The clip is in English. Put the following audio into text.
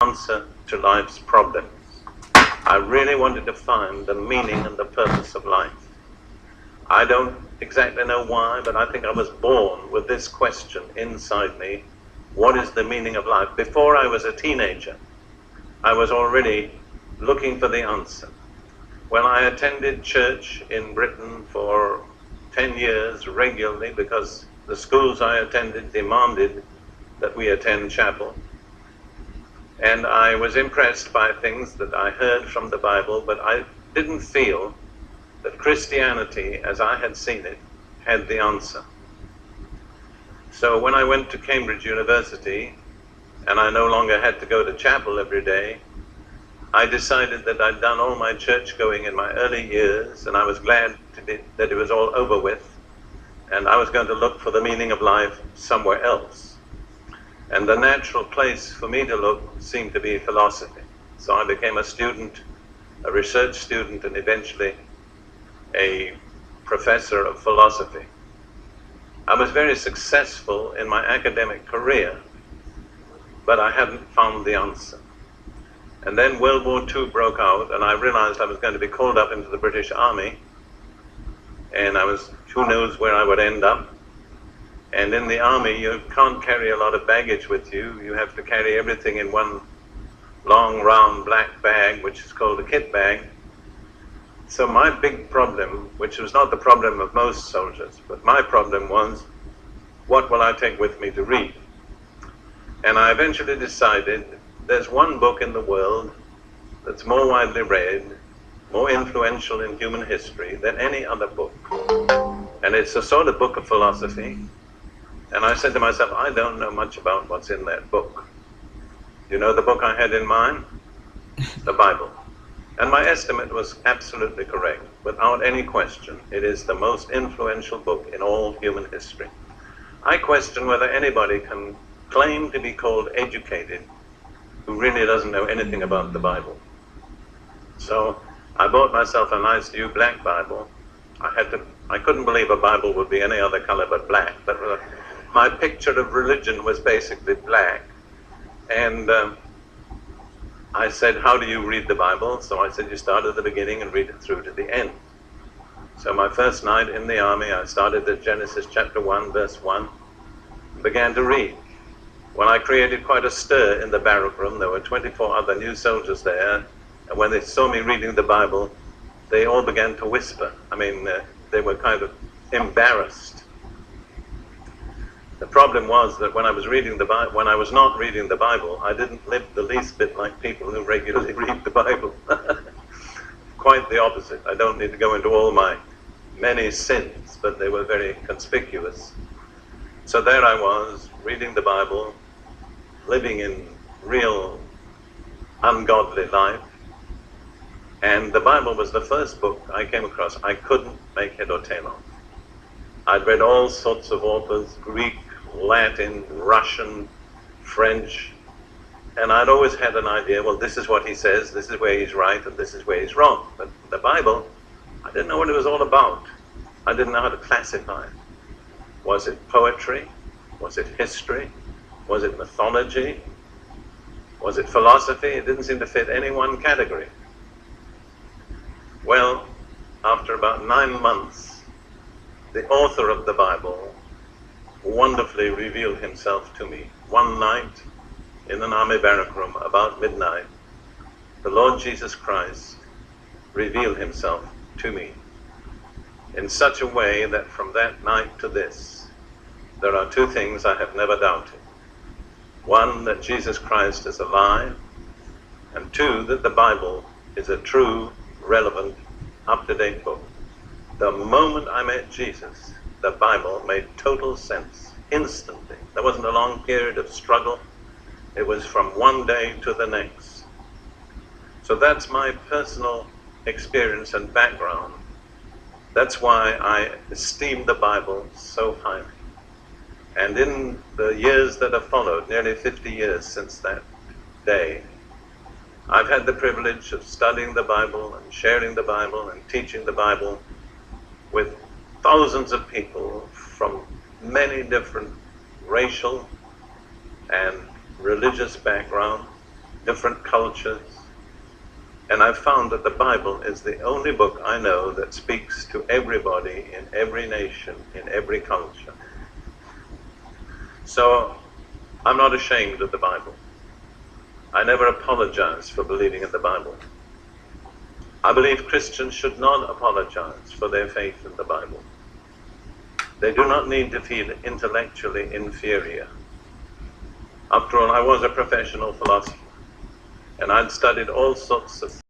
answer to life's problems. I really wanted to find the meaning and the purpose of life. I don't exactly know why, but I think I was born with this question inside me: what is the meaning of life? Before I was a teenager, I was already looking for the answer. When I attended church in Britain for 10 years regularly, because the schools I attended demanded that we attend chapel, and I was impressed by things that I heard from the Bible, but I didn't feel that Christianity, as I had seen it, had the answer. So when I went to Cambridge University, and I no longer had to go to chapel every day, I decided that I'd done all my church going in my early years, and I was glad that it was all over with, and I was going to look for the meaning of life somewhere else. And the natural place for me to look seemed to be philosophy. So I became a student, a research student, and eventually a professor of philosophy. I was very successful in my academic career, but I hadn't found the answer. And then World War II broke out, and I realized I was going to be called up into the British Army, and who knows where I would end up. And in the army, you can't carry a lot of baggage with you. You have to carry everything in one long, round, black bag, which is called a kit bag. So my big problem, which was not the problem of most soldiers, but my problem was, what will I take with me to read? And I eventually decided there's one book in the world that's more widely read, more influential in human history than any other book. And it's a sort of book of philosophy. And I said to myself, I don't know much about what's in that book. You know the book I had in mind? The Bible. And my estimate was absolutely correct. Without any question, it is the most influential book in all human history. I question whether anybody can claim to be called educated who really doesn't know anything about the Bible. So I bought myself a nice new black Bible. I couldn't believe a Bible would be any other color but black. But my picture of religion was basically black. And I said, how do you read the Bible? So I said, you start at the beginning and read it through to the end. So my first night in the army, I started at Genesis chapter 1, verse 1, and began to read. When I created quite a stir in the barrack room, there were 24 other new soldiers there, and when they saw me reading the Bible, they all began to whisper. They were kind of embarrassed. The problem was that when I was not reading the Bible, I didn't live the least bit like people who regularly read the Bible. Quite the opposite. I don't need to go into all my many sins, but they were very conspicuous. So there I was, reading the Bible, living in real ungodly life. And the Bible was the first book I came across I couldn't make head or tail of. I'd read all sorts of authors, Greek, Latin, Russian, French, and I'd always had an idea, well, this is what he says, this is where he's right, and this is where he's wrong. But the Bible, I didn't know what it was all about. I didn't know how to classify it. Was it poetry? Was it history? Was it mythology? Was it philosophy? It didn't seem to fit any one category. Well, after about 9 months, the author of the Bible wonderfully revealed himself to me. One night, in an army barrack room, about midnight, the Lord Jesus Christ revealed himself to me in such a way that from that night to this, there are two things I have never doubted. One, that Jesus Christ is alive, and two, that the Bible is a true, relevant, up-to-date book. The moment I met Jesus, the Bible made total sense, instantly. There wasn't a long period of struggle. It was from one day to the next. So that's my personal experience and background. That's why I esteem the Bible so highly. And in the years that have followed, nearly 50 years since that day, I've had the privilege of studying the Bible and sharing the Bible and teaching the Bible with thousands of people from many different racial and religious backgrounds, different cultures, and I've found that the Bible is the only book I know that speaks to everybody in every nation, in every culture. So I'm not ashamed of the Bible. I never apologize for believing in the Bible. I believe Christians should not apologize for their faith in the Bible. They do not need to feel intellectually inferior. After all, I was a professional philosopher, and I'd studied all sorts of